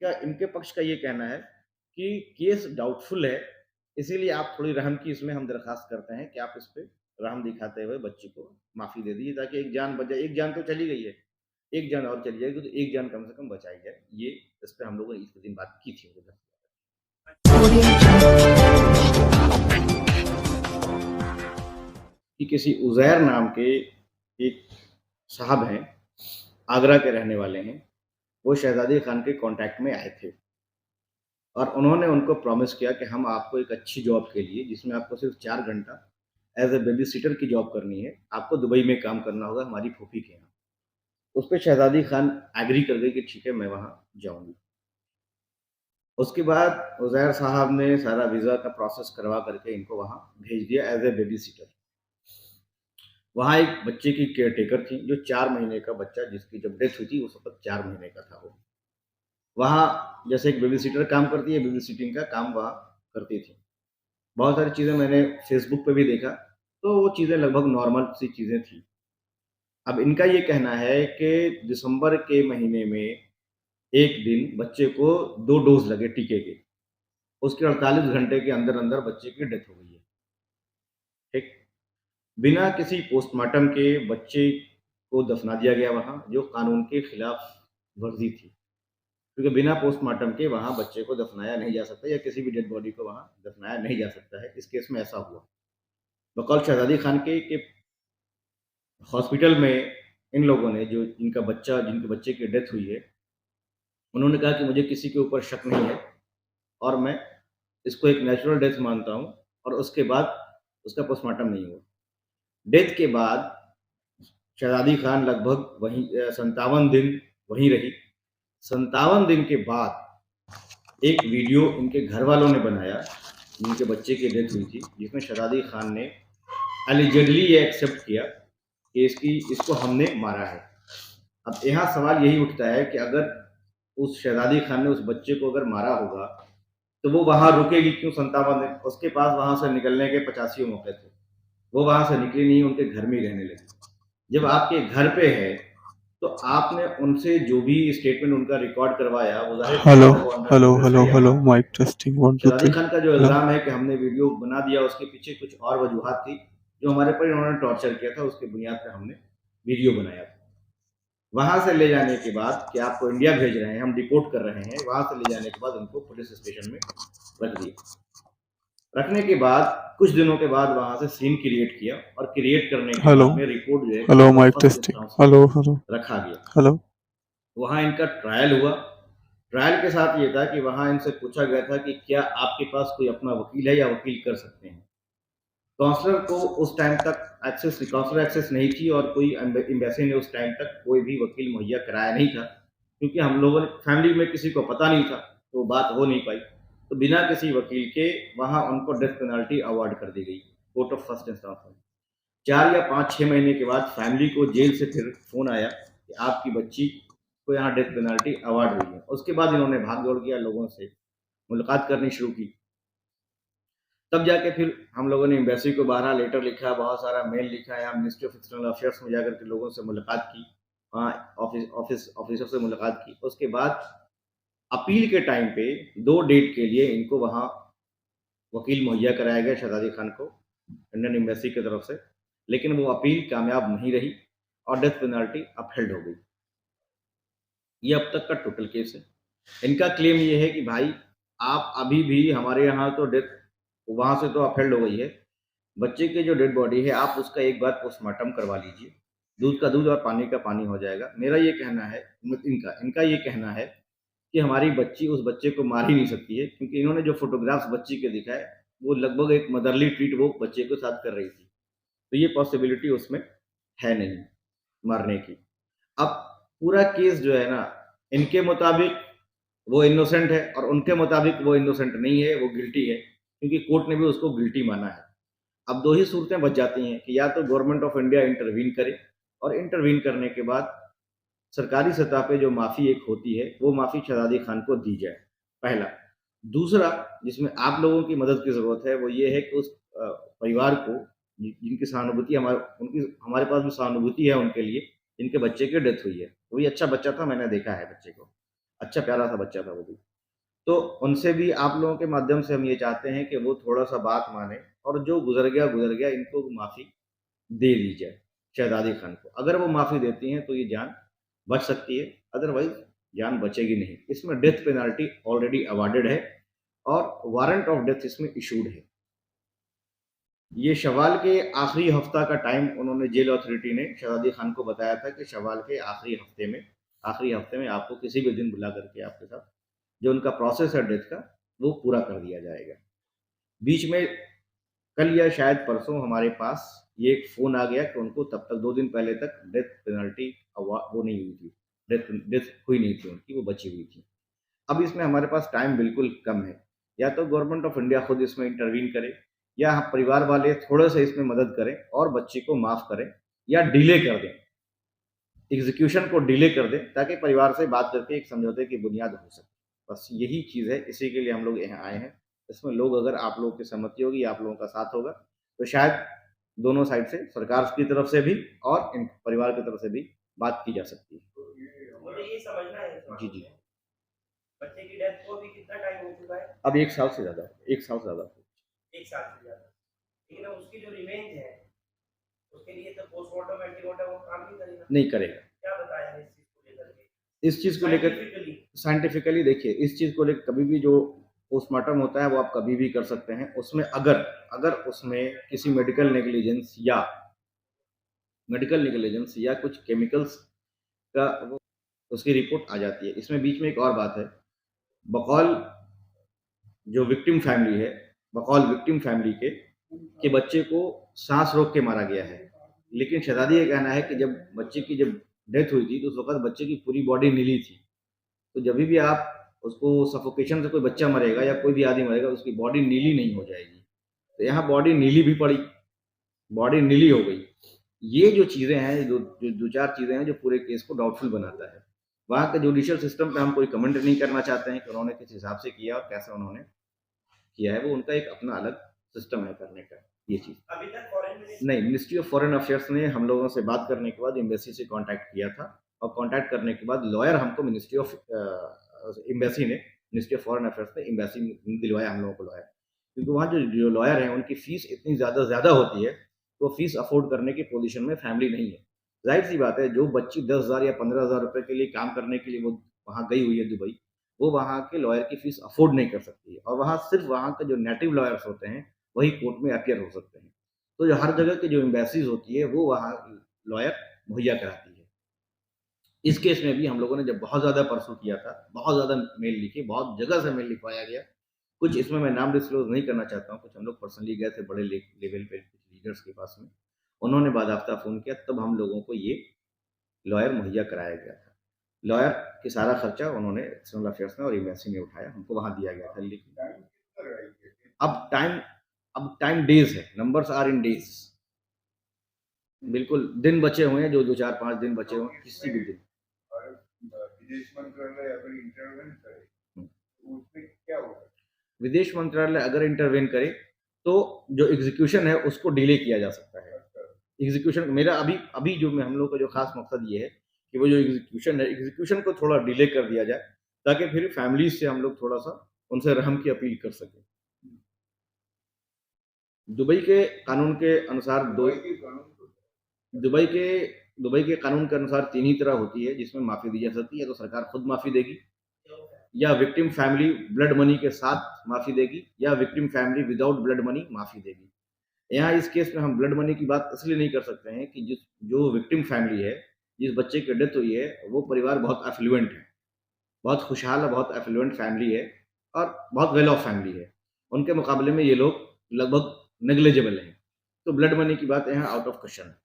क्या इनके पक्ष का ये कहना है कि केस डाउटफुल है, इसीलिए आप थोड़ी रहम की इसमें हम दरख्वास्त करते हैं कि आप इस पे रहम दिखाते हुए बच्ची को माफ़ी दे दीजिए ताकि एक जान बच जाए। एक जान तो चली गई है, एक जान और चली जाएगी तो एक जान कम से कम बचाई जाए। ये इस पे हम लोगों ने इस दिन बात की थी उधर। कि किसी उज़ैर नाम के एक साहब हैं, आगरा के रहने वाले हैं, वो शहज़ादी खान के कॉन्टैक्ट में आए थे और उन्होंने उनको प्रॉमिस किया कि हम आपको एक अच्छी जॉब के लिए जिसमें आपको सिर्फ़ 4 घंटा एज़ अ बेबी सिटर की जॉब करनी है, आपको दुबई में काम करना होगा हमारी फूफी के यहाँ। उस पे शहज़ादी खान एग्री कर गई कि ठीक है, मैं वहाँ जाऊँगी। उसके बाद उज़ैर साहब ने सारा वीज़ा का प्रोसेस करवा करके इनको वहाँ भेज दिया एज़ अ बेबी सिटर। वहाँ एक बच्चे की केयरटेकर थी, जो 4 महीने का बच्चा जिसकी जब डेथ हुई थी, उस वक़्त 4 महीने का था वो। वहाँ जैसे एक बेबी सिटर काम करती है, बेबी सिटिंग का काम वहाँ करती थी। बहुत सारी चीज़ें मैंने फ़ेसबुक पे भी देखा, तो वो चीज़ें लगभग नॉर्मल सी चीज़ें थी। अब इनका ये कहना है कि दिसंबर के महीने में एक दिन बच्चे को 2 डोज़ लगे टीके के। उसके 48 घंटे के अंदर-अंदर बच्चे की डेथ हो गई है, ठीक? बिना किसी पोस्टमार्टम के बच्चे को दफ़ना दिया गया वहाँ, जो कानून के खिलाफ वर्ज़ी थी। क्योंकि बिना पोस्टमार्टम के वहाँ बच्चे को दफ़नाया नहीं जा सकता या किसी भी डेड बॉडी को वहाँ दफ़नाया नहीं जा सकता है। इस केस में ऐसा हुआ। बकौल शहज़ादी खान के कि हॉस्पिटल में इन लोगों ने जो जिनके बच्चे की डेथ हुई है, उन्होंने कहा कि मुझे किसी के ऊपर शक नहीं है और मैं इसको एक नेचुरल डेथ मानता हूँ और उसके बाद उसका पोस्टमार्टम नहीं हुआ। डेथ के बाद शहज़ादी खान लगभग वहीं 57 दिन वहीं रही। 57 दिन के बाद एक वीडियो इनके घरवालों ने बनाया, जिनके बच्चे की डेथ हुई थी, जिसमें शहज़ादी खान ने एलिजेडली ये एक्सेप्ट किया कि इसको हमने मारा है। अब यहाँ सवाल यही उठता है कि अगर उस शहज़ादी खान ने उस बच्चे को अगर मारा होगा, तो वो वहाँ रुकेगी क्यों 57 दिन? उसके पास वहाँ से निकलने के 85 मौके थे। वो वहाँ से निकली नहीं, उनके घर में ही रहने लगी। जब आपके घर पे है, तो आपने उनसे जो भी स्टेटमेंट उनका रिकॉर्ड करवाया, वो ज़ाहिर सी हेलो बात है वो अंडर हेलो ड्यूरेस हेलो है या हेलो हाँ। माइक टेस्टिंग 1 2 शहज़ादी 3 खान का जो हेलो। इल्ज़ाम है कि हमने वीडियो बना दिया, उसके पीछे कुछ और वजूहात थी, जो हमारे पर इन्होंने टॉर्चर किया था, उसके बुनियाद पे हमने वीडियो बनाया था। वहाँ से ले जाने के बाद कि आपको इंडिया भेज रहे हैं, हम डिपोर्ट कर रहे हैं, वहाँ से ले जाने के बाद उनको पुलिस स्टेशन में रख दिया। रखने के बाद कुछ दिनों के बाद वहाँ से सीन क्रिएट किया और क्रिएट करने के हेलो बाद में रिपोर्ट जो है hello court of mic first testing instance में हेलो हेलो रखा गया। हेलो। वहाँ इनका ट्रायल हुआ। ट्रायल के साथ ये था कि वहाँ इनसे पूछा गया था कि क्या आपके पास कोई अपना वकील है या वकील कर सकते हैं? काउंसलर को उस टाइम तक काउंसलर एक्सेस नहीं थी और कोई एम्बेसी ने उस टाइम तक कोई भी वकील मुहैया कराया नहीं था, क्योंकि हम लोगों ने फैमिली में किसी को पता नहीं था, तो बात हो नहीं पाई। तो बिना किसी वकील के वहाँ उनको डेथ पेनल्टी अवार्ड कर दी गई, कोर्ट ऑफ फर्स्ट इंस्टेंस में। 4 या 5-6 महीने के बाद फैमिली को जेल से फिर फ़ोन आया कि आपकी बच्ची को यहाँ डेथ पेनल्टी अवार्ड हुई है। उसके बाद इन्होंने भाग-दौड़ किया, लोगों से मुलाकात करनी शुरू की। तब जाके फिर हम लोगों ने एम्बेसी को 12 लेटर लिखा, बहुत सारा मेल लिखा, यहाँ मिनिस्ट्री ऑफ एक्सटर्नल अफेयर्स में जाकर के लोगों से मुलाकात की, वहाँ ऑफिसर से मुलाकात की। उसके बाद अपील के टाइम पे 2 डेट के लिए इनको वहाँ वकील मुहैया कराया गया शहज़ादी खान को, इंडियन एम्बेसी की तरफ से, लेकिन वो अपील कामयाब नहीं रही और डेथ पेनल्टी अपहेल्ड हो गई। ये अब तक का टोटल केस है। इनका क्लेम ये है कि भाई आप अभी भी हमारे यहाँ तो डेथ वहाँ से तो अपहेल्ड हो गई है, बच्चे की जो डेड बॉडी है आप उसका एक बार पोस्टमार्टम करवा लीजिए, दूध का दूध और पानी का पानी हो जाएगा। मेरा ये कहना है इनका इनका ये कहना है कि हमारी बच्ची उस बच्चे को मार ही नहीं सकती है, क्योंकि इन्होंने जो फ़ोटोग्राफ्स बच्ची के दिखाए, वो लगभग एक मदरली ट्रीट वो बच्चे के साथ कर रही थी। तो ये पॉसिबिलिटी उसमें है नहीं मरने की। अब पूरा केस जो है ना, इनके मुताबिक वो इनोसेंट है और उनके मुताबिक वो इनोसेंट नहीं है, वो गिल्टी है, क्योंकि कोर्ट ने भी उसको गिल्टी माना है। अब 2 ही सूरतें बच जाती हैं कि या तो गवर्नमेंट ऑफ इंडिया इंटरवीन करे और इंटरवीन करने के बाद सरकारी सतह पे जो माफ़ी एक होती है, वो माफ़ी शहज़ादी खान को दी जाए, पहला। दूसरा, जिसमें आप लोगों की मदद की ज़रूरत है, वो ये है कि उस परिवार को जिनकी सहानुभूति हमारे पास भी सहानुभूति है उनके लिए, जिनके बच्चे की डेथ हुई है। वो भी अच्छा बच्चा था, मैंने देखा है बच्चे को। अच्छा प्यारा सा बच्चा था वो भी। तो उनसे भी आप लोगों के माध्यम से हम ये चाहते हैं कि वो थोड़ा-सा बात मानें और जो गुज़र गया इनको माफ़ी दे दी जाए, शहज़ादी खान को। अगर वो माफ़ी देती हैं तो ये जान बच सकती है, अदरवाइज़ जान बचेगी नहीं। इसमें डेथ पेनल्टी ऑलरेडी अवॉर्डेड है और वारंट ऑफ डेथ इसमें इश्यूड है। ये शव्वाल के आखिरी हफ्ता का टाइम उन्होंने जेल अथॉरिटी ने शहज़ादी खान को बताया था कि शव्वाल के आखिरी हफ्ते में आपको किसी भी दिन बुला करके आपके साथ जो उनका प्रोसेस है डेथ का, वो पूरा कर दिया जाएगा। बीच में कल या शायद परसों हमारे पास ये एक फ़ोन आ गया कि उनको तब तक 2 दिन पहले तक डेथ पेनल्टी वो नहीं हुई थी, डेथ डेथ हुई नहीं थी उनकी, वो बची हुई थी। अब इसमें हमारे पास टाइम बिल्कुल कम है। या तो गवर्नमेंट ऑफ इंडिया खुद इसमें इंटरवीन करे या हम परिवार वाले थोड़े-से इसमें मदद करें और बच्ची को माफ़ करें या डिले कर दें। एग्ज़ीक्यूशन को डिले कर दें ताकि परिवार से बात करके एक समझौते की बुनियाद हो सके। बस यही चीज़ है, इसी के लिए हम लोग यहाँ आए हैं। इसमें लोग अगर आप लोगों की सहमति होगी, आप लोगों का साथ होगा, तो शायद दोनों साइड से सरकार की तरफ से भी और इन परिवार की तरफ से भी बात की जा सकती है। मुझे ये समझना है जी, जी। बच्चे की डेथ को अभी कितना टाइम हो चुका है? अब 1 साल से ज़्यादा 1 साल से ज़्यादा। 1 साल से ज़्यादा। लेकिन अब उसकी जो रिवेंज है, उसके लिए तो पोस्टमार्टम, एंटीमार्टम वो काम नहीं करेगा। नहीं करेगा। क्या बताया है इस चीज़ को लेकर के? इस चीज़ को लेकर साइंटिफिकली देखिए, इस चीज़ को लेकर कभी भी जो पोस्टमार्टम होता है वो आप कभी भी कर सकते हैं। उसमें अगर अगर उसमें किसी मेडिकल नेग्लिजेंस या कुछ केमिकल्स का वो उसकी रिपोर्ट आ जाती है। इसमें बीच में एक और बात है, बकौल जो विक्टिम फैमिली है, बकौल विक्टिम फैमिली के बच्चे को साँस रोक के मारा गया है। लेकिन शहज़ादी का कहना है कि जब बच्चे की जब डेथ हुई थी, तो उस वक़्त बच्चे की पूरी बॉडी नीली थी। तो जभी भी आप उसको सफोकेशन से कोई बच्चा मरेगा या कोई भी आदमी मरेगा, उसकी बॉडी नीली नहीं हो जाएगी। तो यहाँ बॉडी नीली भी पड़ी, बॉडी नीली हो गई। ये जो चीज़ें हैं, जो 2-4 चीज़ें हैं जो पूरे केस को डाउटफुल बनाता है। वहाँ के जुडिशियल सिस्टम पे हम कोई कमेंट नहीं करना चाहते हैं कि उन्होंने किस हिसाब से किया और कैसे उन्होंने किया है, वो उनका एक अपना अलग सिस्टम है करने का, ये चीज़। अभी तक फॉरेन नहीं, मिनिस्ट्री ऑफ फॉरेन अफेयर्स ने हम लोगों से बात करने के बाद एम्बेसी से कॉन्टैक्ट किया था और कॉन्टैक्ट करने के बाद लॉयर हमको ministry of ministry of foreign affairs ने एम्बेसी ने दिलवाया हम लोगों को लॉयर। क्योंकि वहाँ जो लॉयर हैं उनकी फ़ीस इतनी ज़्यादा होती है, तो फ़ीस अफ़ोर्ड करने की पोज़ीशन में फैमिली नहीं है। ज़ाहिर-सी बात है, जो बच्ची 10,000 या 15,000 रुपए के लिए काम करने के लिए वो वहाँ गई हुई है दुबई, वो वहाँ के लॉयर की फ़ीस अफ़ोर्ड नहीं कर सकती है और वहाँ सिर्फ़ वहाँ के जो नेटिव लॉयर्स होते हैं, वही कोर्ट में अपीयर हो सकते हैं। तो जो हर जगह की जो एम्बेसीज़ होती है, वो वहाँ लॉयर मुहैया कराती है। इस केस में भी हम लोगों ने जब बहुत ज़्यादा परसू किया था, बहुत ज़्यादा मेल लिखे, बहुत जगह से मेल लिखवाया गया। कुछ इसमें मैं नाम डिस्क्लोज़ नहीं करना चाहता हूँ, कुछ हम लोग पर्सनली गए थे बड़े लेवल पे कुछ लीडर्स के पास में। उन्होंने बाज़ाब्ता फ़ोन किया, तब हम लोगों को ये लॉयर मुहैया कराया गया था। लॉयर की सारा खर्चा उन्होंने एक्सटर्नल अफेयर्स ने और एम्बेसी ने उठाया, हमको वहाँ दिया गया था। लेकिन अब टाइम डेज़ है, नंबर्स आर इन डेज़। बिल्कुल, दिन बचे हुए हैं, जो 4-5 दिन बचे हुए हैं, किसी भी दिन। विदेश मंत्रालय अगर इंटरवेन करे तो उसमें क्या होगा? विदेश मंत्रालय अगर इंटरवेन करे, तो जो एग्ज़ीक्यूशन है, उसको डिले किया जा सकता है। एग्ज़ीक्यूशन मेरा अभी जो हम लोग का जो ख़ास मकसद ये है कि वो जो एग्ज़ीक्यूशन है, एग्ज़ीक्यूशन को थोड़ा डिले कर दिया जाए, ताकि फिर फैमिलीज़ से हम लोग थोड़ा-सा उनसे रहम की अपील कर सकें। दुबई के कानून के अनुसार दुबई के दुबई के कानून के अनुसार 3 ही तरह होती है जिसमें माफ़ी दी जा सकती है। या तो सरकार खुद माफ़ी देगी या विक्टिम फैमिली ब्लड मनी के साथ माफ़ी देगी या victim family without blood money माफ़ी देगी। यहाँ इस केस में हम ब्लड मनी की बात इसलिए नहीं कर सकते हैं कि जो विक्टिम फैमिली है, जिस बच्चे की डेथ हुई है, वो परिवार बहुत एफ्लुएंट है, बहुत खुशहाल है, बहुत एफ्लुएंट फैमिली है और बहुत वेल ऑफ फैमिली है। उनके मुकाबले में ये लोग लगभग नेग्लिजिबल हैं। तो ब्लड मनी की बात यहाँ आउट ऑफ क्वेश्चन है।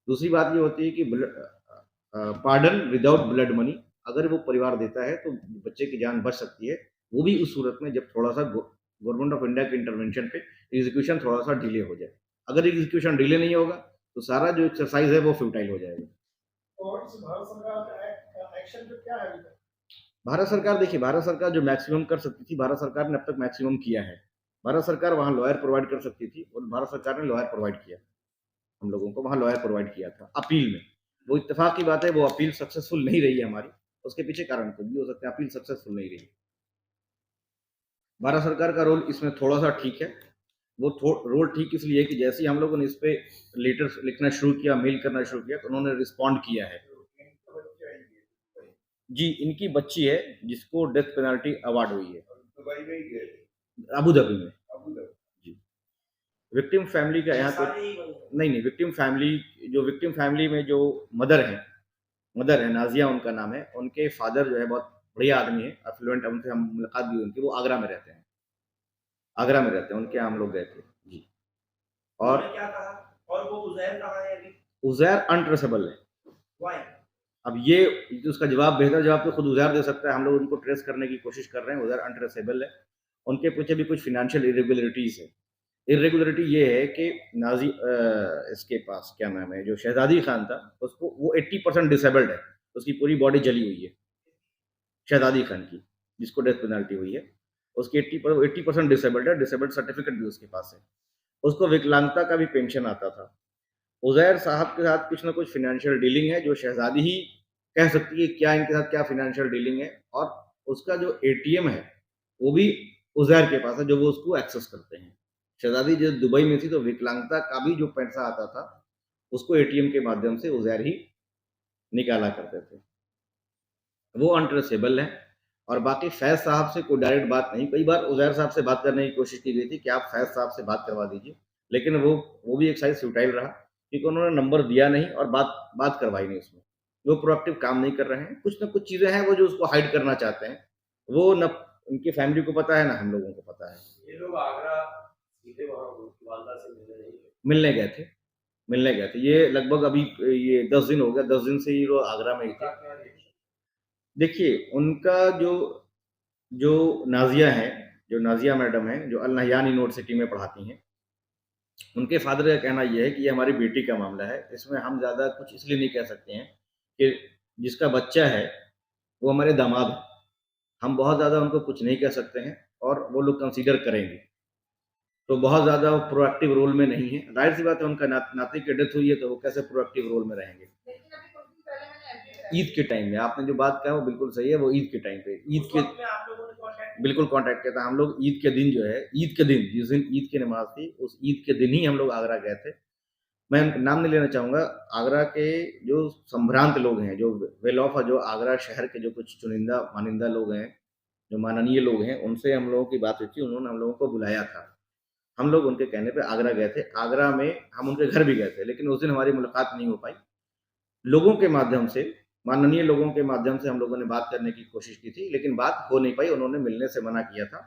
दूसरी बात ये होती है कि पार्डन विदाउट ब्लड मनी अगर वो परिवार देता है तो बच्चे की जान बच सकती है। वो भी उस सूरत में जब थोड़ा-सा गवर्नमेंट ऑफ इंडिया के इंटरवेंशन पे एग्ज़ीक्यूशन थोड़ा-सा डिले हो जाए। अगर एग्ज़ीक्यूशन डिले नहीं होगा, तो सारा जो एक्सरसाइज़ है वो फ्यूटाइल हो जाएगा। और इस भारत सरकार का एक्शन जो क्या है अभी तक? भारत सरकार देखिए, भारत सरकार जो मैक्सिमम कर सकती थी, भारत सरकार ने अब तक मैक्सिमम किया है। भारत सरकार वहाँ लॉयर प्रोवाइड कर सकती थी और भारत सरकार ने लॉयर प्रोवाइड किया। हम लोगों को वहाँ लॉयर प्रोवाइड किया था अपील में। वो इत्तेफ़ाक की बात है, वो अपील सक्सेसफुल नहीं रही है हमारी। उसके पीछे कारण कुछ भी हो सकते हैं, अपील सक्सेसफुल नहीं रही। भारत सरकार का रोल इसमें थोड़ा-सा ठीक है। वो रोल ठीक इसलिए कि जैसे ही हम लोगों ने इस पे लेटर्स लिखना शुरू किया, मेल करना शुरू किया, तो उन्होंने रिस्पॉन्ड किया है। जी, इनकी बच्ची है जिसको डेथ पेनल्टी अवार्ड हुई है। दुबई में ही गए थे। अबू धाबी में। Abu Dhabi. जी। विक्टिम फैमिली का यहाँ पे नहीं, विक्टिम फैमिली में जो मदर है, नाज़िया उनका नाम है, उनके फादर जो है बहुत बढ़िया आदमी है, अफ्लुएंट, उनसे हम मुलाकात भी हुई उनकी, वो आगरा में रहते हैं, उनके यहाँ हम लोग गए थे। जी। और उन्होंने क्या कहा? और वो उज़ैर कहाँ है अभी? उज़ैर अनट्रेसेबल है। व्हाई? अब ये उसका जवाब, बेहतर जवाब तो खुद उज़ैर दे सकता है, हम लोग उनको ट्रेस करने की कोशिश कर रहे हैं, उज़ैर अनट्रेसेबल है। उनके पीछे भी कुछ फ़ाइनेंशियल इरेगुलरिटीज़ है। इरेगुलरिटी ये है कि इसके पास क्या नाम है, जो शहज़ादी खान था, उसको वो 80% डिसेबल्ड है, उसकी पूरी बॉडी जली हुई है। शहज़ादी खान की, जिसको डेथ पेनल्टी हुई है, उसकी 80% डिसेबल्ड है, डिसेबल्ड सर्टिफिकेट भी उसके पास है। उसको विकलांगता का भी पेंशन आता था। उज़ैर साहब के साथ कुछ ना कुछ फ़ाइनेंशियल डीलिंग है, जो शहज़ादी ही कह सकती है क्या इनके साथ क्या फ़ाइनेंशियल डीलिंग है, और उसका जो एटीएम है, वो भी उज़ैर के पास है, जो वो उसको एक्सेस करते हैं। शहज़ादी जब दुबई में थी, तो विकलांगता का भी जो पैसा आता था, उसको एटीएम के माध्यम से उज़ैर ही निकाला करते थे। वो अनट्रेसेबल है। और बाकी फैज़ साहब से कोई डायरेक्ट बात नहीं। कई बार उज़ैर साहब से बात करने की कोशिश की गई थी कि आप फैज़ साहब से बात करवा दीजिए, लेकिन वो भी एक साइड फ्यूटाइल रहा, क्योंकि उन्होंने नंबर दिया नहीं और बात करवाई नहीं उसमें। वो प्रोएक्टिव काम नहीं कर रहे हैं। कुछ ना कुछ चीज़ें हैं वो जो उसको हाइड करना चाहते हैं। वो न उनकी फैमिली को पता है, ना हम लोगों को पता है। ये लोग आगरा सीधे वहाँ उनकी वालदा से मिलने नहीं गए? मिलने गए थे। ये लगभग अभी ये 10 दिन हो गया, 10 दिन से ये लोग आगरा में ही थे। देखिए, उनका जो नाज़िया मैडम हैं, जो अल नह्यान यूनिवर्सिटी में पढ़ाती हैं, उनके फादर का कहना ये है कि ये हमारी बेटी का मामला है, इसमें हम ज़्यादा कुछ इसलिए नहीं कह सकते हैं कि जिसका बच्चा है, वो हमारे दामाद हैं। हम बहुत ज़्यादा उनको कुछ नहीं कह सकते हैं और वो लोग कंसीडर करेंगे। तो बहुत ज़्यादा वो प्रोएक्टिव रोल में नहीं है। ज़ाहिर-सी बात है, उनका नाती की डेथ हुई है, तो वो कैसे प्रोएक्टिव रोल में रहेंगे। ईद के टाइम में आपने जो बात कहा वो बिल्कुल सही है, वो ईद के टाइम पे आप लोगों ने कॉन्टैक्ट बिल्कुल कॉन्टैक्ट किया था। हम लोग ईद के दिन जो है, ईद के दिन जिस दिन ईद की नमाज़ थी, उस ईद के दिन ही हम लोग आगरा गए थे। मैं नाम नहीं लेना चाहूँगा, आगरा के जो संभ्रांत लोग हैं, जो वेल ऑफ जो आगरा शहर के जो कुछ चुनिंदा मानिंदा लोग हैं, जो माननीय लोग हैं, उनसे हम लोगों की बात हुई थी, उन्होंने हम लोगों को बुलाया था। हम लोग उनके कहने पे आगरा गए थे। आगरा में हम उनके घर भी गए थे, लेकिन उस दिन हमारी मुलाकात नहीं हो पाई। लोगों के माध्यम से, माननीय लोगों के माध्यम से हम लोगों ने बात करने की कोशिश की थी, लेकिन बात हो नहीं पाई, उन्होंने मिलने से मना किया था,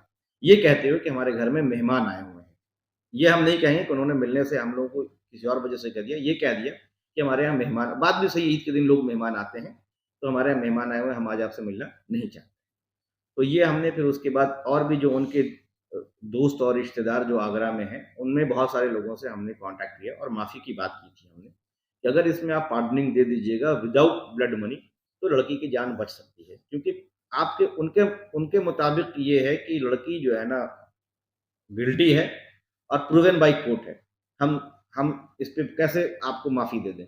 ये कहते हुए कि हमारे घर में मेहमान आए हुए हैं। ये हम नहीं कहेंगे कि उन्होंने मिलने से हम लोगों को किसी और वजह से कह दिया, ये कह दिया कि हमारे यहाँ मेहमान, बात भी सही, ईद के दिन लोग मेहमान आते हैं, तो हमारे यहाँ मेहमान आए हुए हैं, हम आज आपसे मिलना नहीं चाहते। तो ये हमने फिर उसके बाद और भी जो उनके दोस्त और रिश्तेदार जो आगरा में हैं, उनमें बहुत सारे लोगों से हमने कॉन्टैक्ट किया और माफ़ी की बात की थी हमने, कि अगर इसमें आप पार्डनिंग दे दीजिएगा विदाउट ब्लड मनी, तो लड़की की जान बच सकती है। क्योंकि आपके उनके उनके मुताबिक ये है कि लड़की जो है ना, गिल्टी है और प्रूवन बाय कोर्ट है। हम इस पे कैसे आपको माफ़ी दे दें?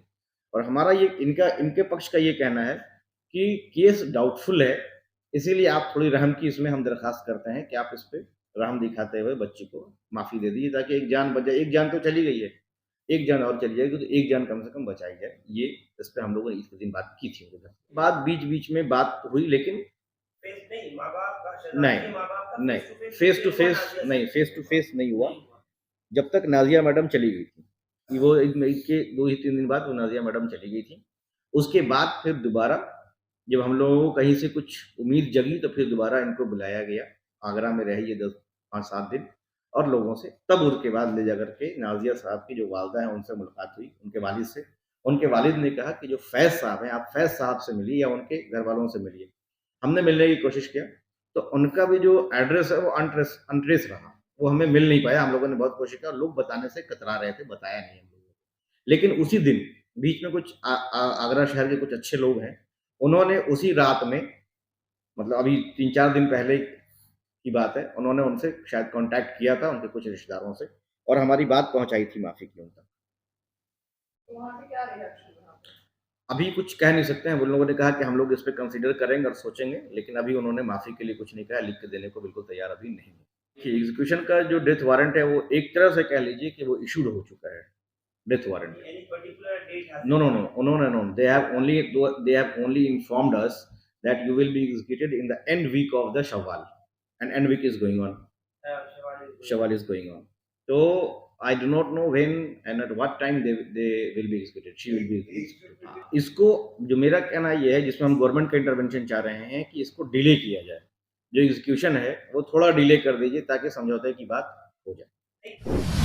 और हमारा ये इनके पक्ष का ये कहना है कि केस डाउटफुल है, इसीलिए आप थोड़ी रहम की इसमें हम दरख्वास्त करते हैं कि आप इस पे रहम दिखाते हुए बच्ची को माफ़ी दे दीजिए, ताकि एक जान बच जाए। एक जान तो चली गई है, एक जान और चली जाएगी, तो एक जान कम से कम बचाई जाए। ये इस पे हम लोगों ने इस दिन बात की थी उनके साथ। बात बीच-बीच में बात हुई, लेकिन फेस नहीं, माँ-बाप का, नहीं, शहज़ादी के माँ-बाप का नहीं, face to face face to face नहीं हुआ, जब तक नाज़िया मैडम चली गई थी। कि वो ईद के 2 ही 3 दिन बाद वो नाज़िया मैडम चली गई थी। उसके बाद फिर दोबारा जब हम लोगों को कहीं से कुछ उम्मीद जगी, तो फिर दोबारा इनको बुलाया गया। आगरा में रही ये 10 5-7 दिन और लोगों से, तब उसके बाद ले जाकर के नाज़िया साहब की जो वालिदा हैं, उनसे मुलाकात हुई, उनके वालिद से। उनके वालिद ने कहा कि जो फैज़ साहब हैं, आप फैज़ साहब से मिलिए या उनके घरवालों से मिलिए। हमने मिलने की कोशिश किया, तो उनका भी जो एड्रेस है वो अनट्रेस रहा। वो हमें मिल नहीं पाया, हम लोगों ने बहुत कोशिश किया और लोग बताने से कतरा रहे थे, बताया नहीं हम लोगों को। लेकिन उसी दिन बीच में कुछ आगरा शहर के कुछ अच्छे लोग हैं, उन्होंने उसी रात में, मतलब अभी 3-4 दिन पहले की बात है, उन्होंने उनसे शायद कॉन्टैक्ट किया था, उनके कुछ रिश्तेदारों से, और हमारी बात पहुँचाई थी माफ़ी की उन तक। वहाँ से क्या रिएक्शन रहा? अभी कुछ कह नहीं सकते हैं, उन लोगों ने कहा कि हम लोग इस पे कंसिडर करेंगे और सोचेंगे, लेकिन अभी उन्होंने माफ़ी के लिए कुछ नहीं कहा, लिख के देने को बिल्कुल तैयार अभी नहीं है। कि एग्ज़ीक्यूशन का जो डेथ वारंट है, वो एक तरह से कह लीजिए कि वो इश्यूड हो चुका है, death warrant. Any particular date has No, been no, given? no, no, no, no. They have only informed us that you will be executed in the end week of the Shawwal, and end week is going on. Shawwal is going on. So I do not know when and at what time they will be executed. She will be executed. इसको जो मेरा कहना ये है, जिसमें हम government का intervention चाह रहे हैं कि इसको डिले किया जाए, जो एग्जीक्यूशन है वो थोड़ा डिले कर दीजिए ताकि समझौते की बात हो जाए।